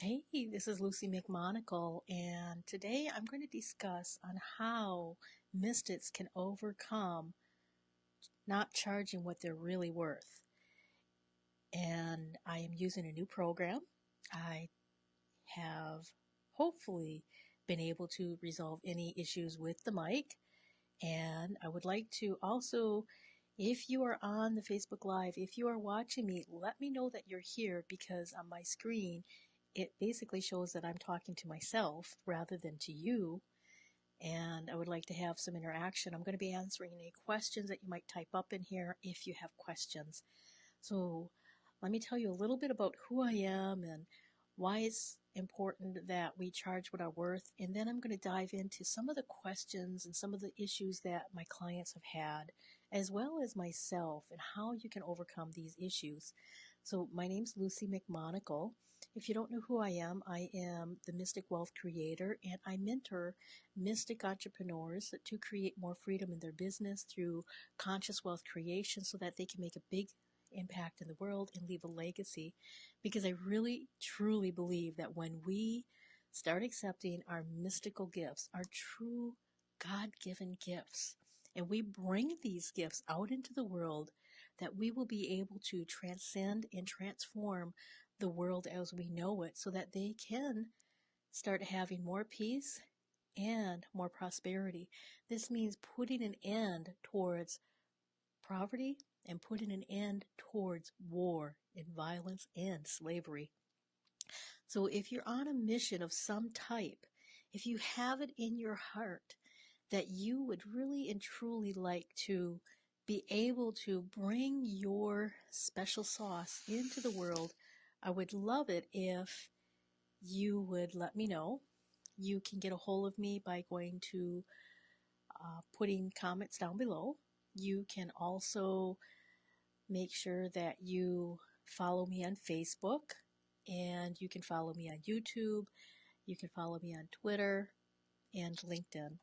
Hey, this is Lucy McMonagle, and today I'm going to discuss on how mystics can overcome not charging what they're really worth. And I am using a new program. I have hopefully been able to resolve any issues with the mic, and I would like to also, if you are on the Facebook Live, if you are watching me, let me know that you're here, because on my screen it basically shows that I'm talking to myself rather than to you, and I would like to have some interaction. I'm going to be answering any questions that you might type up in here if you have questions. So let me tell you a little bit about who I am and why it's important that we charge what our worth, and then I'm going to dive into some of the questions and some of the issues that my clients have had, as well as myself, and how you can overcome these issues. So my name's Lucy McMonagle. If you don't know who I am the Mystic Wealth Creator, and I mentor mystic entrepreneurs to create more freedom in their business through conscious wealth creation so that they can make a big impact in the world and leave a legacy, because I really truly believe that when we start accepting our mystical gifts, our true God-given gifts, and we bring these gifts out into the world, that we will be able to transcend and transform the world as we know it, so that they can start having more peace and more prosperity. This means putting an end towards poverty and putting an end towards war and violence and slavery. So if you're on a mission of some type, if you have it in your heart that you would really and truly like to be able to bring your special sauce into the world, I would love it if you would let me know. You can get a hold of me by going to putting comments down below. You can also make sure that you follow me on Facebook, and you can follow me on YouTube. You can follow me on Twitter and LinkedIn.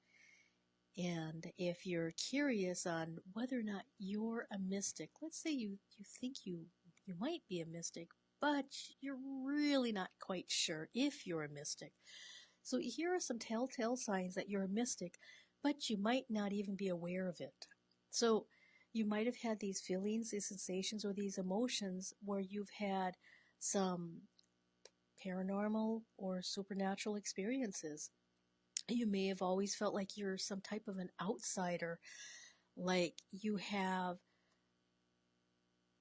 And if you're curious on whether or not you're a mystic, let's say you think you might be a mystic, but you're really not quite sure if you're a mystic. So here are some telltale signs that you're a mystic, but you might not even be aware of it. So you might have had these feelings, these sensations, or these emotions where you've had some paranormal or supernatural experiences. You may have always felt like you're some type of an outsider, like you have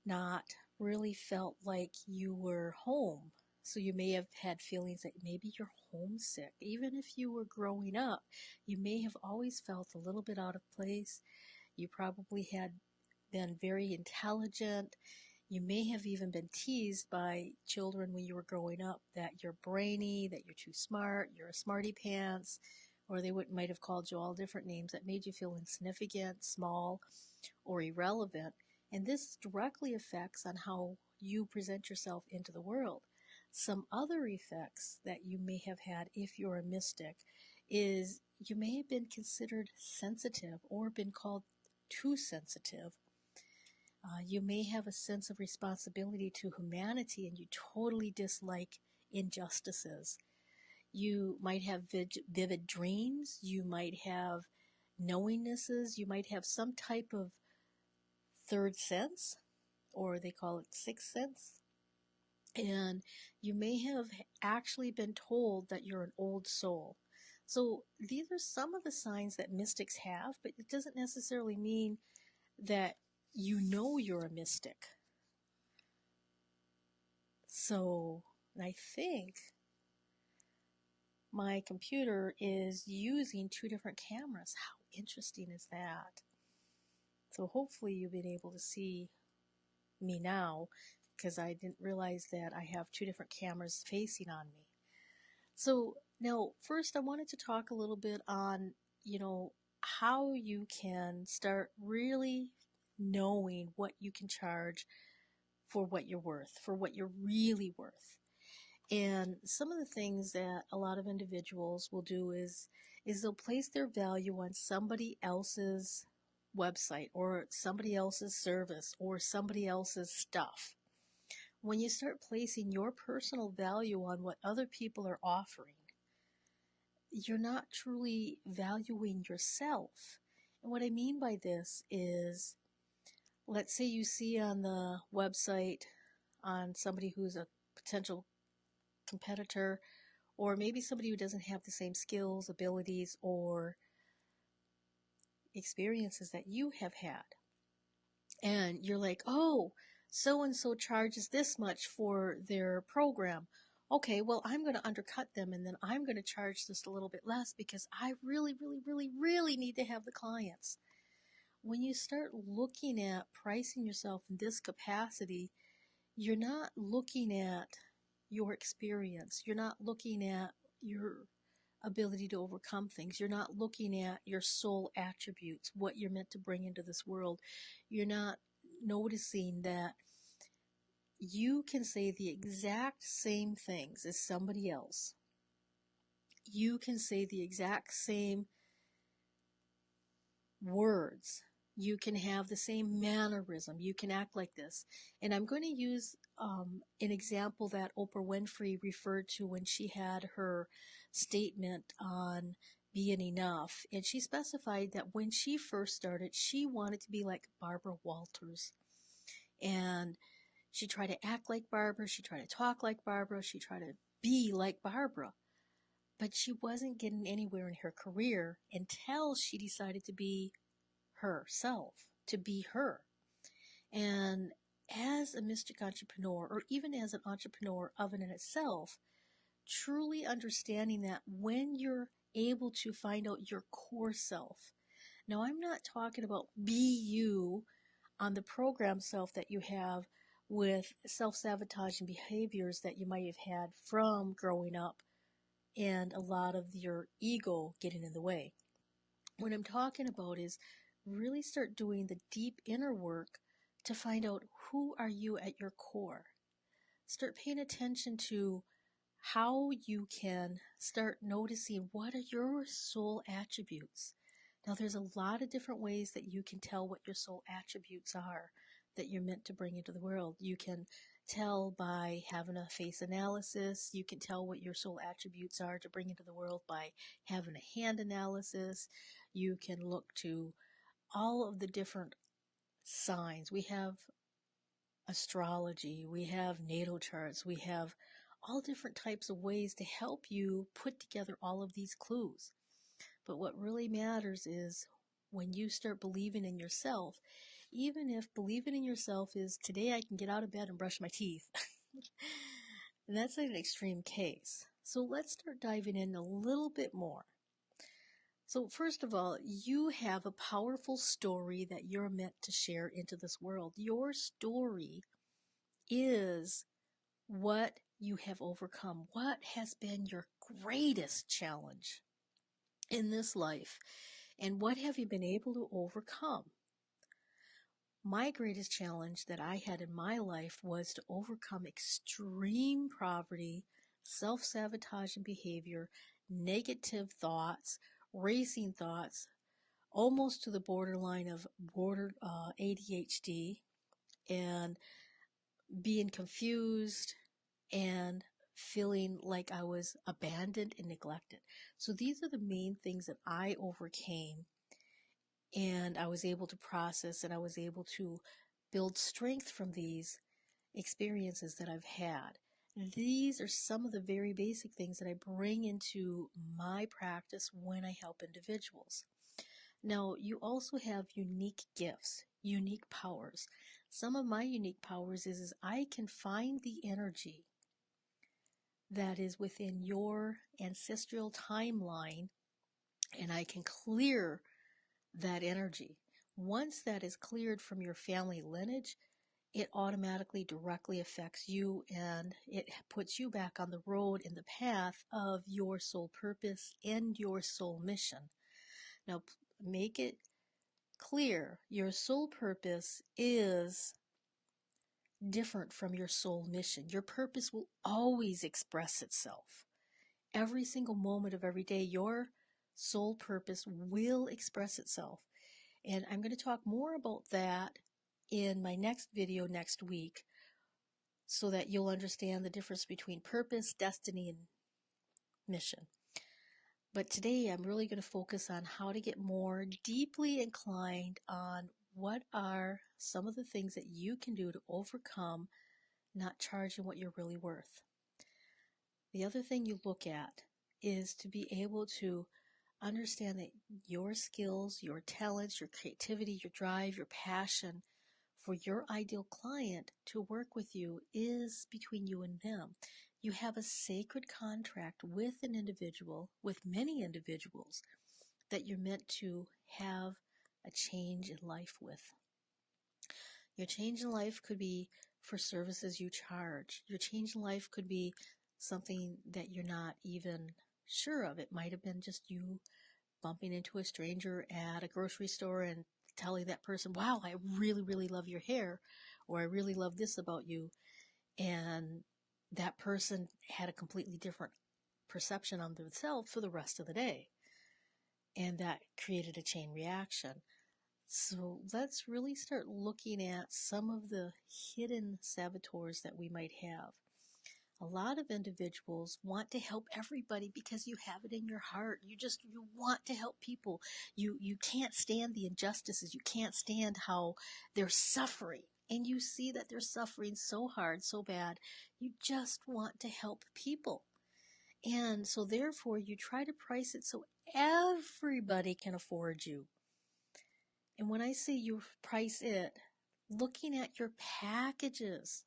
not really felt like you were home. So you may have had feelings that maybe you're homesick. Even if you were growing up, you may have always felt a little bit out of place. You probably had been very intelligent. You may have even been teased by children when you were growing up that you're brainy, that you're too smart, you're a smarty pants, or they might have called you all different names that made you feel insignificant, small, or irrelevant. And this directly affects on how you present yourself into the world. Some other effects that you may have had if you're a mystic is you may have been considered sensitive or been called too sensitive. You may have a sense of responsibility to humanity, and you totally dislike injustices. You might have vivid dreams. You might have knowingnesses. You might have some type of third sense, or they call it sixth sense. And you may have actually been told that you're an old soul. So these are some of the signs that mystics have, but it doesn't necessarily mean that you know you're a mystic. So I think my computer is using two different cameras. How interesting is that? So hopefully you've been able to see me now, because I didn't realize that I have two different cameras facing on me. So now, first I wanted to talk a little bit on, how you can start really knowing what you can charge for what you're worth, for what you're really worth. And some of the things that a lot of individuals will do is they'll place their value on somebody else's website or somebody else's service or somebody else's stuff. When you start placing your personal value on what other people are offering, you're not truly valuing yourself. And what I mean by this is, let's say you see on the website on somebody who's a potential competitor, or maybe somebody who doesn't have the same skills, abilities, or experiences that you have had. And you're like, oh, so and so charges this much for their program. Okay, well, I'm going to undercut them, and then I'm going to charge just a little bit less because I really, really, really, really need to have the clients. When you start looking at pricing yourself in this capacity, you're not looking at your experience. You're not looking at your ability to overcome things. You're not looking at your soul attributes, what you're meant to bring into this world. You're not noticing that you can say the exact same things as somebody else. You can say the exact same words. You can have the same mannerism. You can act like this. And I'm going to use an example that Oprah Winfrey referred to when she had her statement on being enough. And she specified that when she first started, she wanted to be like Barbara Walters. And she tried to act like Barbara. She tried to talk like Barbara. She tried to be like Barbara. But she wasn't getting anywhere in her career until she decided to be herself, to be her. And as a mystic entrepreneur, or even as an entrepreneur of and in itself, truly understanding that when you're able to find out your core self. Now, I'm not talking about be you on the program self that you have with self-sabotaging behaviors that you might have had from growing up and a lot of your ego getting in the way. What I'm talking about is really start doing the deep inner work to find out who are you at your core. Start paying attention to how you can start noticing what are your soul attributes. Now, there's a lot of different ways that you can tell what your soul attributes are that you're meant to bring into the world. You can tell by having a face analysis. You can tell what your soul attributes are to bring into the world by having a hand analysis. You can look to all of the different signs. We have astrology, we have natal charts, we have all different types of ways to help you put together all of these clues. But what really matters is when you start believing in yourself, even if believing in yourself is today I can get out of bed and brush my teeth. And that's an extreme case. So let's start diving in a little bit more. So first of all, you have a powerful story that you're meant to share into this world. Your story is what you have overcome. What has been your greatest challenge in this life? And what have you been able to overcome? My greatest challenge that I had in my life was to overcome extreme poverty, self-sabotaging behavior, negative thoughts, racing thoughts, almost to the borderline of ADHD, and being confused and feeling like I was abandoned and neglected. So these are the main things that I overcame, and I was able to process, and I was able to build strength from these experiences that I've had. These are some of the very basic things that I bring into my practice when I help individuals. Now, you also have unique gifts, unique powers. Some of my unique powers is I can find the energy that is within your ancestral timeline, and I can clear that energy. Once that is cleared from your family lineage, it automatically directly affects you, and it puts you back on the road in the path of your soul purpose and your soul mission. Now, make it clear, your soul purpose is different from your soul mission. Your purpose will always express itself. Every single moment of every day, your soul purpose will express itself. And I'm going to talk more about that in my next video next week. so that you'll understand the difference between purpose, destiny, and mission. But today I'm really going to focus on how to get more deeply inclined on what are some of the things that you can do to overcome not charging what you're really worth. The other thing you look at is to be able to understand that your skills, your talents, your creativity, your drive, your passion for your ideal client to work with you is between you and them. You have a sacred contract with an individual, with many individuals, that you're meant to have a change in life with. Your change in life could be for services you charge. Your change in life could be something that you're not even sure of. It might have been just you bumping into a stranger at a grocery store and telling that person, wow, I really, really love your hair, or I really love this about you. And that person had a completely different perception on themselves for the rest of the day. And that created a chain reaction. So let's really start looking at some of the hidden saboteurs that we might have. A lot of individuals want to help everybody because you have it in your heart. You want to help people. You can't stand the injustices. You can't stand how they're suffering. And you see that they're suffering so hard, so bad. You just want to help people. And so therefore you try to price it so everybody can afford you. And when I say you price it, looking at your packages,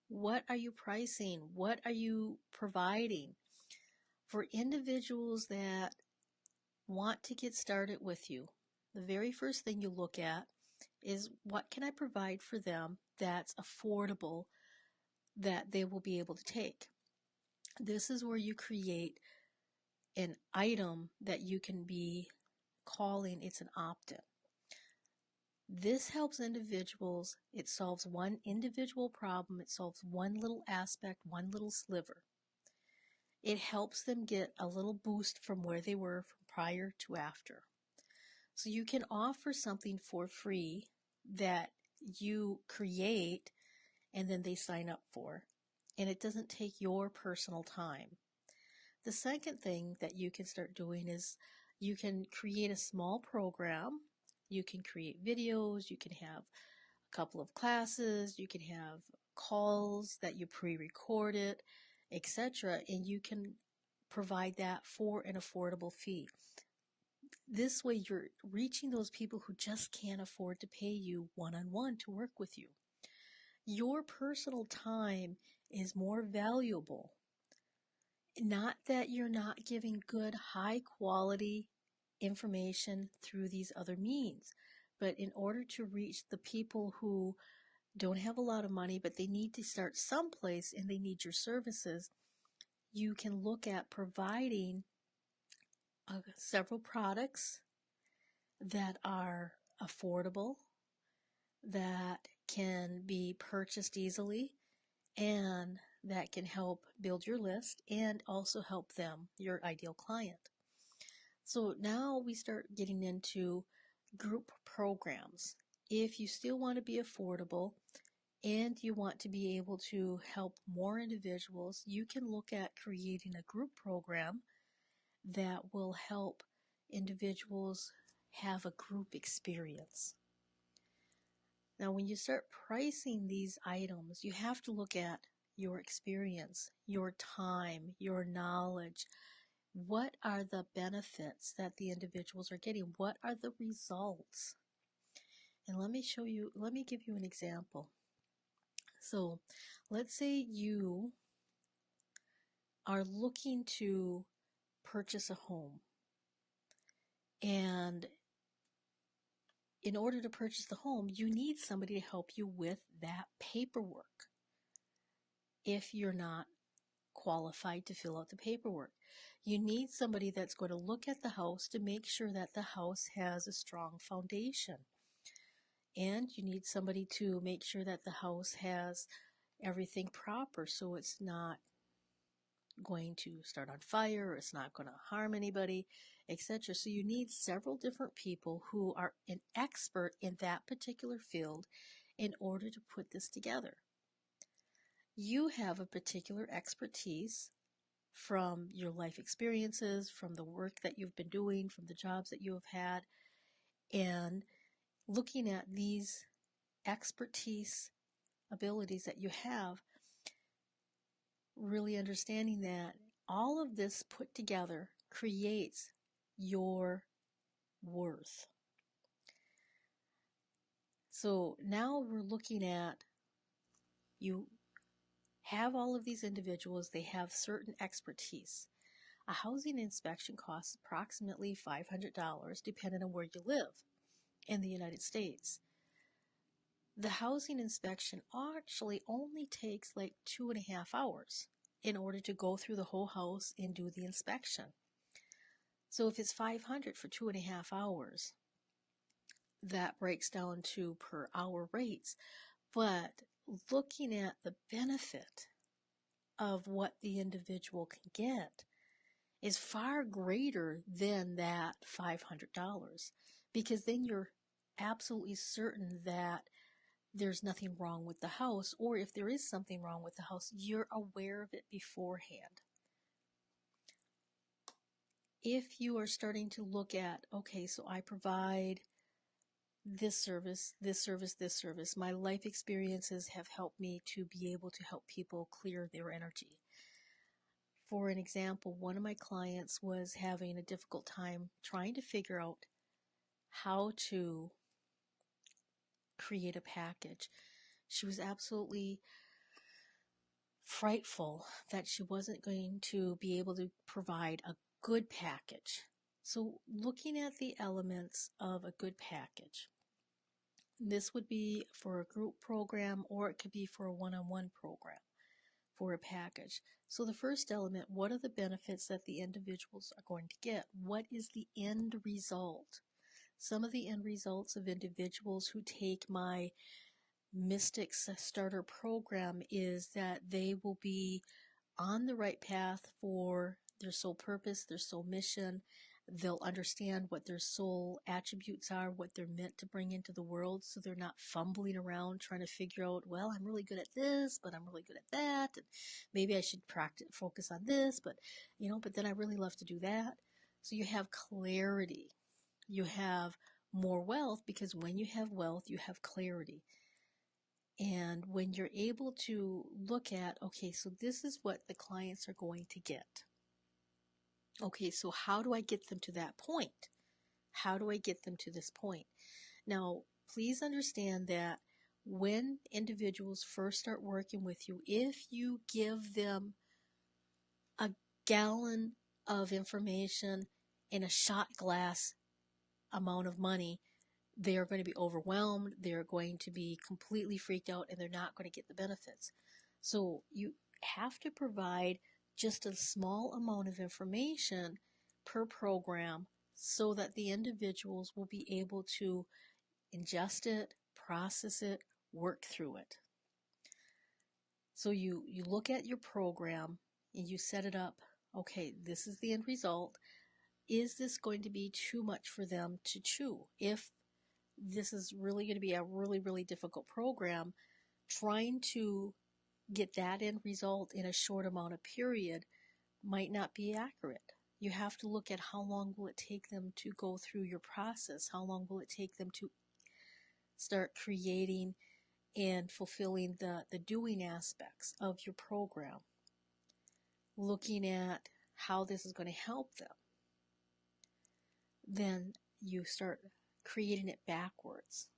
what are you pricing? What are you providing? For individuals that want to get started with you, the very first thing you look at is what can I provide for them that's affordable that they will be able to take. This is where you create an item that you can be calling it's an opt-in. This helps individuals. It solves one individual problem. It solves one little aspect, one little sliver. It helps them get a little boost from where they were from prior to after. So you can offer something for free that you create and then they sign up for. And it doesn't take your personal time. The second thing that you can start doing is you can create a small program. You can create videos. You can have a couple of classes. You can have calls that you pre-recorded, etc. And you can provide that for an affordable fee. This way you're reaching those people who just can't afford to pay you one-on-one to work with you. Your personal time is more valuable. Not that you're not giving good, high quality information through these other means, but in order to reach the people who don't have a lot of money, but they need to start someplace and they need your services, you can look at providing several products that are affordable, that can be purchased easily, and that can help build your list and also help them, your ideal client. So now we start getting into group programs. If you still want to be affordable and you want to be able to help more individuals, you can look at creating a group program that will help individuals have a group experience. Now, when you start pricing these items, you have to look at your experience, your time, your knowledge. What are the benefits that the individuals are getting? What are the results? And let me give you an example. So let's say you are looking to purchase a home, and in order to purchase the home, you need somebody to help you with that paperwork if you're not qualified to fill out the paperwork. You need somebody that's going to look at the house to make sure that the house has a strong foundation. And you need somebody to make sure that the house has everything proper so it's not going to start on fire, or it's not going to harm anybody, etc. So you need several different people who are an expert in that particular field in order to put this together. You have a particular expertise from your life experiences, from the work that you've been doing, from the jobs that you have had, and looking at these expertise abilities that you have, really understanding that all of this put together creates your worth. So now we're looking at, you have all of these individuals, they have certain expertise. A housing inspection costs approximately $500 depending on where you live in the United States. The housing inspection actually only takes like 2.5 hours in order to go through the whole house and do the inspection. So if it's $500 for 2.5 hours, that breaks down to per hour rates. But looking at the benefit of what the individual can get is far greater than that $500, because then you're absolutely certain that there's nothing wrong with the house, or if there is something wrong with the house, you're aware of it beforehand. If you are starting to look at, okay, so I provide this service, this service, this service, my life experiences have helped me to be able to help people clear their energy. For an example, one of my clients was having a difficult time trying to figure out how to create a package. She was absolutely frightful that she wasn't going to be able to provide a good package. So looking at the elements of a good package, this would be for a group program, or it could be for a one-on-one program for a package. So the first element, what are the benefits that the individuals are going to get? What is the end result? Some of the end results of individuals who take my Mystics Starter program is that they will be on the right path for their soul purpose, their soul mission. They'll understand what their soul attributes are, what they're meant to bring into the world, so they're not fumbling around trying to figure out, well, I'm really good at this, but I'm really good at that, and maybe I should focus on this, but but then I really love to do that. So you have clarity. You have more wealth, because when you have wealth, you have clarity. And when you're able to look at, okay, so this is what the clients are going to get. Okay, so how do I get them to that point? How do I get them to this point? Now, please understand that when individuals first start working with you, if you give them a gallon of information in a shot glass amount of money, they are going to be overwhelmed, they're going to be completely freaked out, and they're not going to get the benefits. So you have to provide just a small amount of information per program so that the individuals will be able to ingest it, process it, work through it. So you look at your program and you set it up, okay, this is the end result. Is this going to be too much for them to chew? If this is really going to be a really, really difficult program, trying to get that end result in a short amount of period might not be accurate. You have to look at how long will it take them to go through your process? How long will it take them to start creating and fulfilling the doing aspects of your program? Looking at how this is going to help them. Then you start creating it backwards.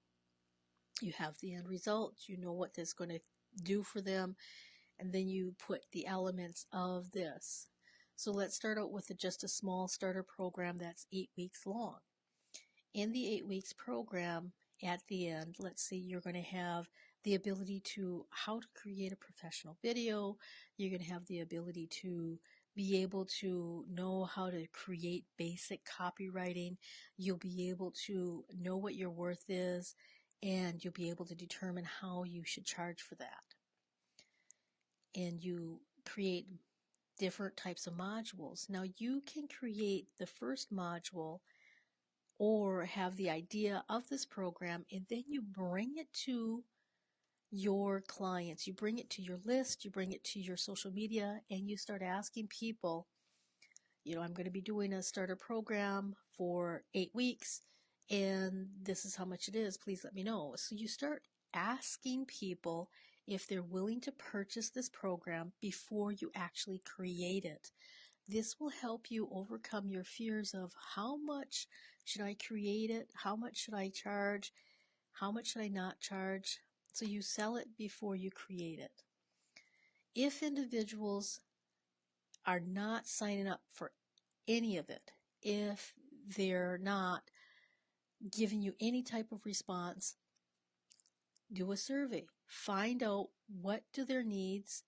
You have the end result, you know what this is going to do for them, and then you put the elements of this. So let's start out with just a small starter program that's 8 weeks long. In the 8 weeks program, at the end, let's say you're going to have the ability to how to create a professional video. You're going to have the ability to be able to know how to create basic copywriting. You'll be able to know what your worth is, and you'll be able to determine how you should charge for that. And you create different types of modules. Now you can create the first module or have the idea of this program, and then you bring it to your clients. You bring it to your list, you bring it to your social media, and you start asking people, I'm going to be doing a starter program for 8 weeks, and this is how much it is. Please let me know. So you start asking people if they're willing to purchase this program before you actually create it. This will help you overcome your fears of how much should I create it? How much should I charge? How much should I not charge? So you sell it before you create it. If individuals are not signing up for any of it, if they're not giving you any type of response, do a survey. Find out what are their needs,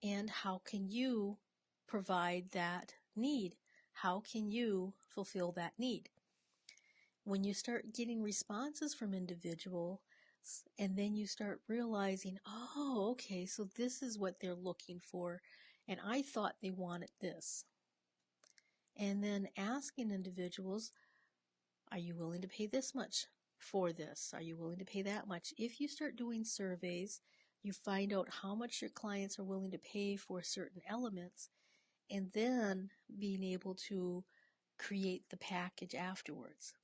and how can you provide that need? How can you fulfill that need? When you start getting responses from individuals, and then you start realizing, oh, okay, so this is what they're looking for, and I thought they wanted this. And then asking individuals, are you willing to pay this much for this? Are you willing to pay that much? If you start doing surveys, you find out how much your clients are willing to pay for certain elements, and then being able to create the package afterwards.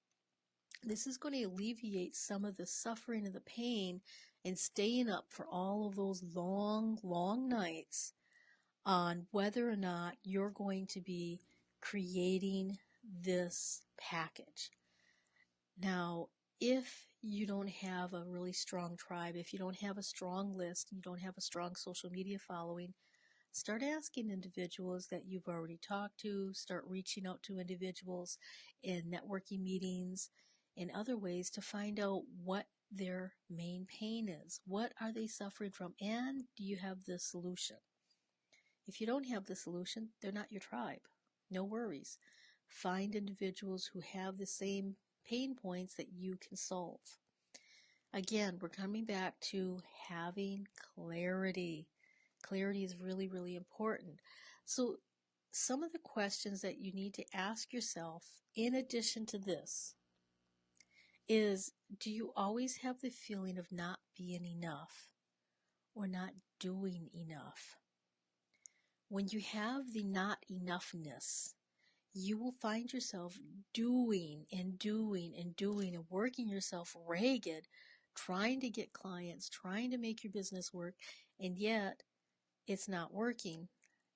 This is going to alleviate some of the suffering and the pain and staying up for all of those long, long nights on whether or not you're going to be creating this package. Now, if you don't have a really strong tribe, if you don't have a strong list, you don't have a strong social media following, start asking individuals that you've already talked to, start reaching out to individuals in networking meetings and other ways to find out what their main pain is. What are they suffering from? And do you have the solution? If you don't have the solution, they're not your tribe. No worries. Find individuals who have the same pain points that you can solve. Again, we're coming back to having clarity. Clarity is really, really important. So some of the questions that you need to ask yourself in addition to this is, do you always have the feeling of not being enough or not doing enough? When you have the not enoughness, you will find yourself doing and doing and doing and working yourself ragged, trying to get clients, trying to make your business work, and yet it's not working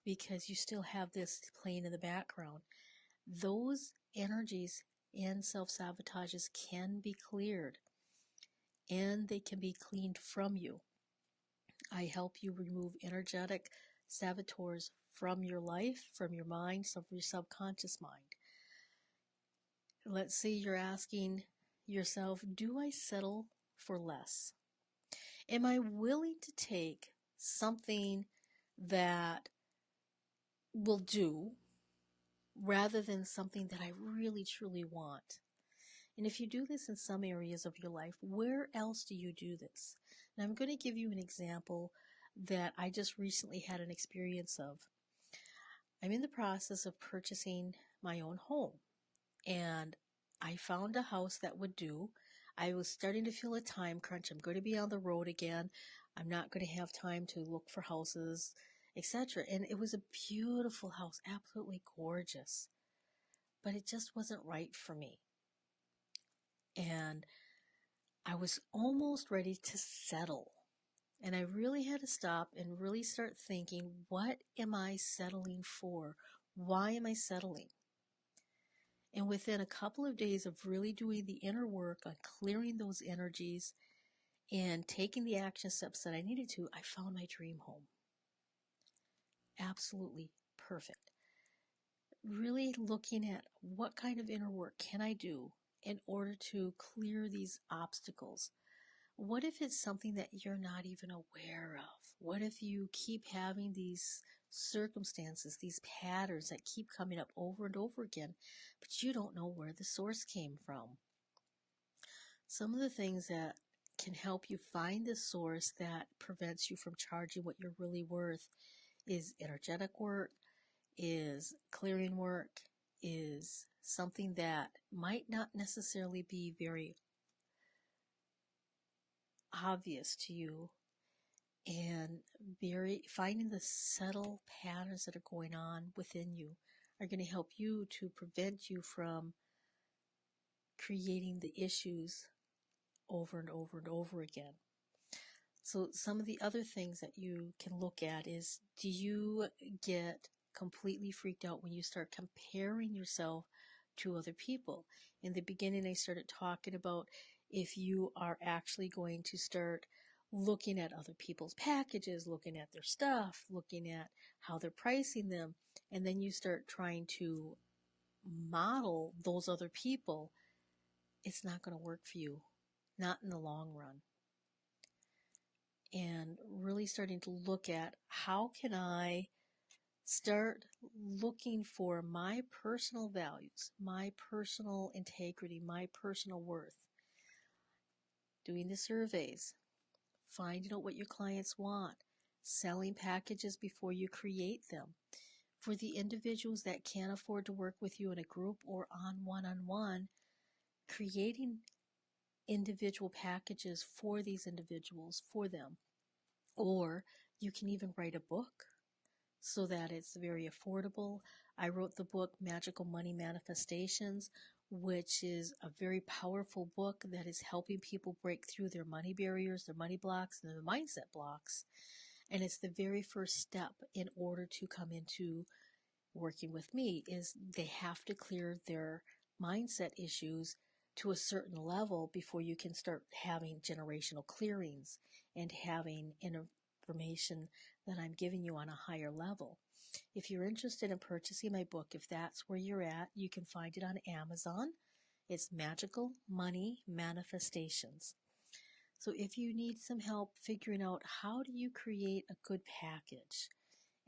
because you still have this playing in the background. Those energies and self-sabotages can be cleared, and they can be cleaned from you. I help you remove energetic saboteurs from your life, from your mind, from your subconscious mind. Let's say you're asking yourself, do I settle for less? Am I willing to take something that will do rather than something that I really truly want? And if you do this in some areas of your life, where else do you do this? And I'm going to give you an example that I just recently had an experience of. I'm in the process of purchasing my own home, and I found a house that would do. I was starting to feel a time crunch. I'm going to be on the road again. I'm not going to have time to look for houses, etc. And it was a beautiful house, absolutely gorgeous, but it just wasn't right for me. And I was almost ready to settle. And I really had to stop and really start thinking, what am I settling for? Why am I settling? And within a couple of days of really doing the inner work on clearing those energies and taking the action steps that I needed to, I found my dream home. Absolutely perfect. Really looking at what kind of inner work can I do in order to clear these obstacles. What if it's something that you're not even aware of? What if you keep having these circumstances, these patterns that keep coming up over and over again, but you don't know where the source came from? Some of the things that can help you find the source that prevents you from charging what you're really worth is energetic work, is clearing work, is something that might not necessarily be very obvious to you, and finding the subtle patterns that are going on within you are going to help you to prevent you from creating the issues over and over and over again. So some of the other things that you can look at is, do you get completely freaked out when you start comparing yourself to other people? In the beginning, I started talking about if you are actually going to start looking at other people's packages, looking at their stuff, looking at how they're pricing them, and then you start trying to model those other people, it's not going to work for you, not in the long run. And really starting to look at, how can I start looking for my personal values, my personal integrity, my personal worth, doing the surveys, finding out what your clients want, selling packages before you create them. For the individuals that can't afford to work with you in a group or on one-on-one, creating individual packages for these individuals, for them. Or you can even write a book so that it's very affordable. I wrote the book Magical Money Manifestations, which is a very powerful book that is helping people break through their money barriers, their money blocks, and their mindset blocks. And it's the very first step in order to come into working with me, is they have to clear their mindset issues to a certain level before you can start having generational clearings and having information that I'm giving you on a higher level. If you're interested in purchasing my book, if that's where you're at, you can find it on Amazon. It's Magical Money Manifestations. So if you need some help figuring out how do you create a good package,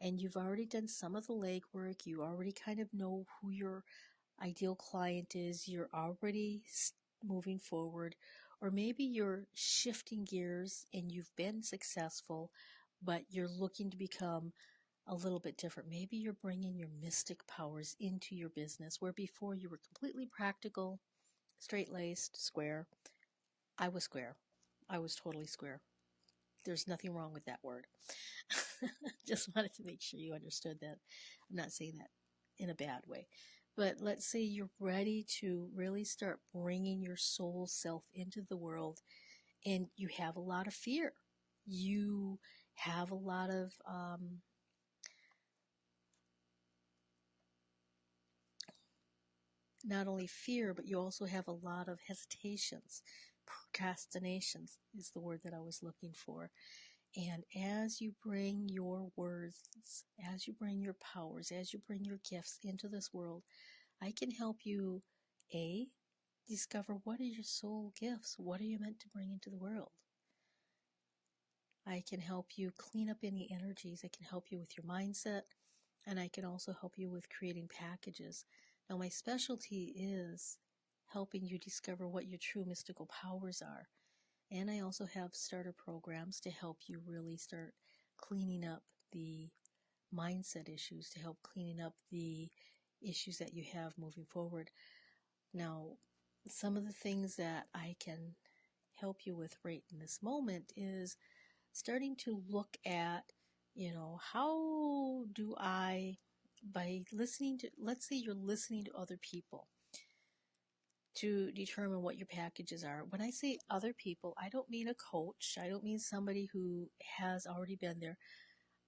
and you've already done some of the legwork, you already kind of know who your ideal client is, you're already moving forward, or maybe you're shifting gears and you've been successful, but you're looking to become a little bit different. Maybe you're bringing your mystic powers into your business, where before you were completely practical, straight-laced, square. I was square. I was totally square. There's nothing wrong with that word. Just wanted to make sure you understood that. I'm not saying that in a bad way. But let's say you're ready to really start bringing your soul self into the world, and you have a lot of fear. You have a lot of not only fear, but you also have a lot of hesitations. Procrastinations is the word that I was looking for. And as you bring your words, as you bring your powers, as you bring your gifts into this world, I can help you, A, discover what are your soul gifts? What are you meant to bring into the world? I can help you clean up any energies. I can help you with your mindset, and I can also help you with creating packages. Now, my specialty is helping you discover what your true mystical powers are. And I also have starter programs to help you really start cleaning up the mindset issues, to help cleaning up the issues that you have moving forward. Now, some of the things that I can help you with right in this moment is starting to look at, how do I, by listening to, let's say you're listening to other people to determine what your packages are. When I say other people, I don't mean a coach. I don't mean somebody who has already been there.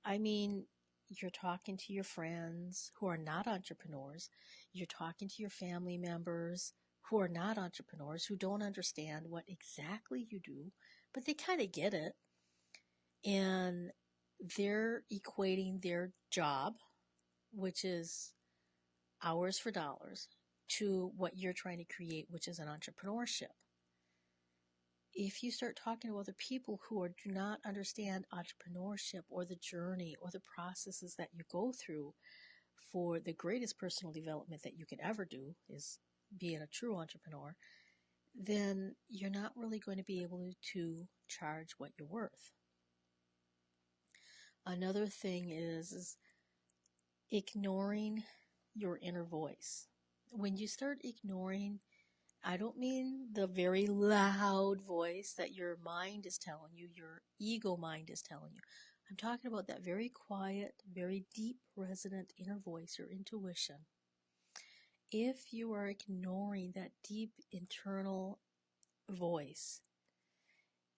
I mean, you're talking to your friends who are not entrepreneurs. You're talking to your family members who are not entrepreneurs, who don't understand what exactly you do, but they kind of get it. And they're equating their job, which is hours for dollars, to what you're trying to create, which is an entrepreneurship. If you start talking to other people who do not understand entrepreneurship or the journey or the processes that you go through for the greatest personal development that you could ever do, is being a true entrepreneur, then you're not really going to be able to charge what you're worth. Another thing is ignoring your inner voice. When you start ignoring I don't mean the very loud voice that your mind is telling you, your ego mind is telling you. I'm talking about that very quiet, very deep, resonant inner voice, your intuition. If you are ignoring that deep internal voice,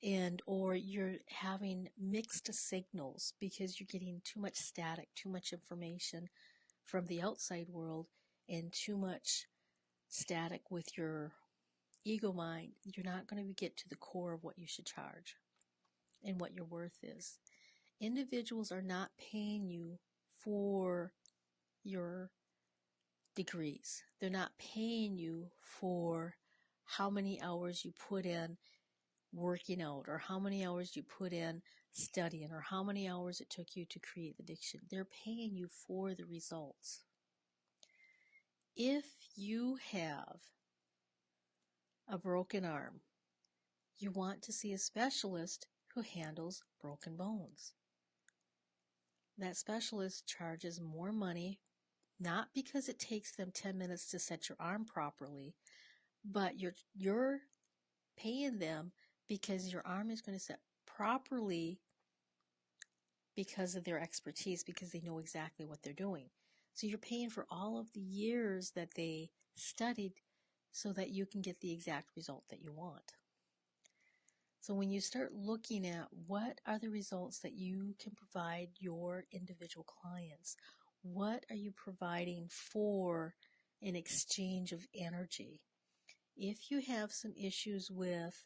and or you're having mixed signals because you're getting too much static, too much information from the outside world, and too much static with your ego mind, you're not going to get to the core of what you should charge and what your worth is. Individuals are not paying you for your degrees. They're not paying you for how many hours you put in working out, or how many hours you put in studying, or how many hours it took you to create the diction. They're paying you for the results. If you have a broken arm, you want to see a specialist who handles broken bones. That specialist charges more money, not because it takes them 10 minutes to set your arm properly, but you're paying them because your arm is going to set properly because of their expertise, because they know exactly what they're doing. So you're paying for all of the years that they studied so that you can get the exact result that you want. So when you start looking at what are the results that you can provide your individual clients, what are you providing for an exchange of energy? If you have some issues with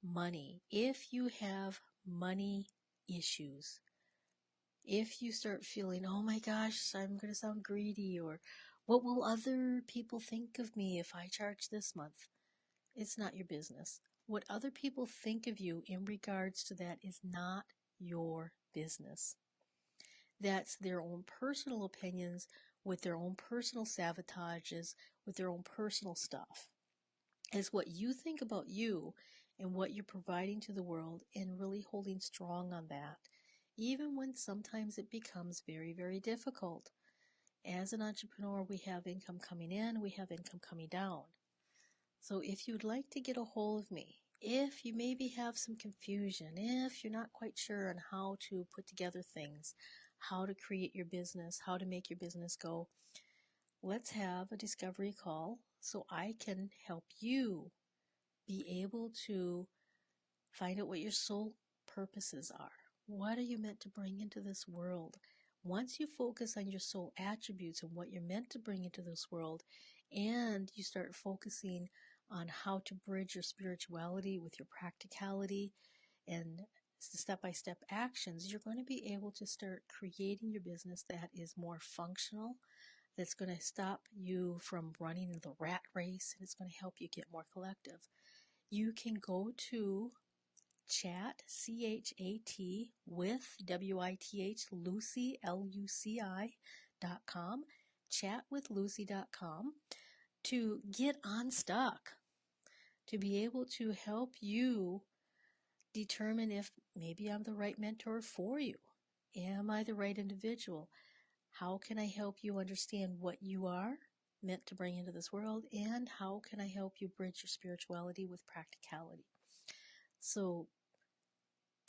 money, if you have money issues, if you start feeling, oh my gosh, I'm going to sound greedy, or what will other people think of me if I charge this month? It's not your business. What other people think of you in regards to that is not your business. That's their own personal opinions with their own personal sabotages, with their own personal stuff. It's what you think about you and what you're providing to the world, and really holding strong on that, even when sometimes it becomes very, very difficult. As an entrepreneur, we have income coming in, we have income coming down. So if you'd like to get a hold of me, if you maybe have some confusion, if you're not quite sure on how to put together things, how to create your business, how to make your business go, let's have a discovery call so I can help you be able to find out what your soul purposes are. What are you meant to bring into this world? Once you focus on your soul attributes and what you're meant to bring into this world, and you start focusing on how to bridge your spirituality with your practicality and step-by-step actions, you're going to be able to start creating your business that is more functional, that's going to stop you from running the rat race, and it's going to help you get more collective. You can go to chat, C-H-A-T, with, W-I-T-H, Lucy, Luci.com, chatwithlucy.com, to get unstuck, to be able to help you determine if maybe I'm the right mentor for you. Am I the right individual? How can I help you understand what you are meant to bring into this world, and how can I help you bridge your spirituality with practicality? So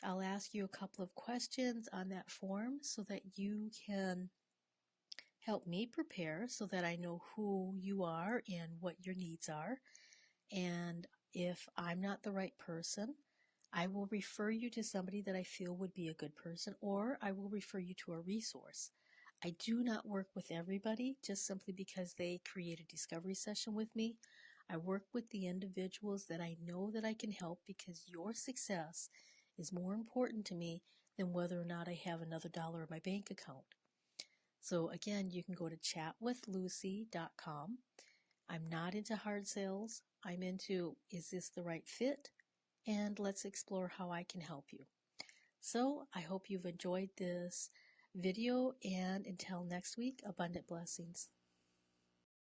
I'll ask you a couple of questions on that form so that you can help me prepare, so that I know who you are and what your needs are. And if I'm not the right person, I will refer you to somebody that I feel would be a good person, or I will refer you to a resource. I do not work with everybody just simply because they create a discovery session with me. I work with the individuals that I know that I can help, because your success is more important to me than whether or not I have another dollar in my bank account. So again, you can go to chatwithlucy.com. I'm not into hard sales. I'm into, is this the right fit? And let's explore how I can help you. So I hope you've enjoyed this video, and until next week, abundant blessings.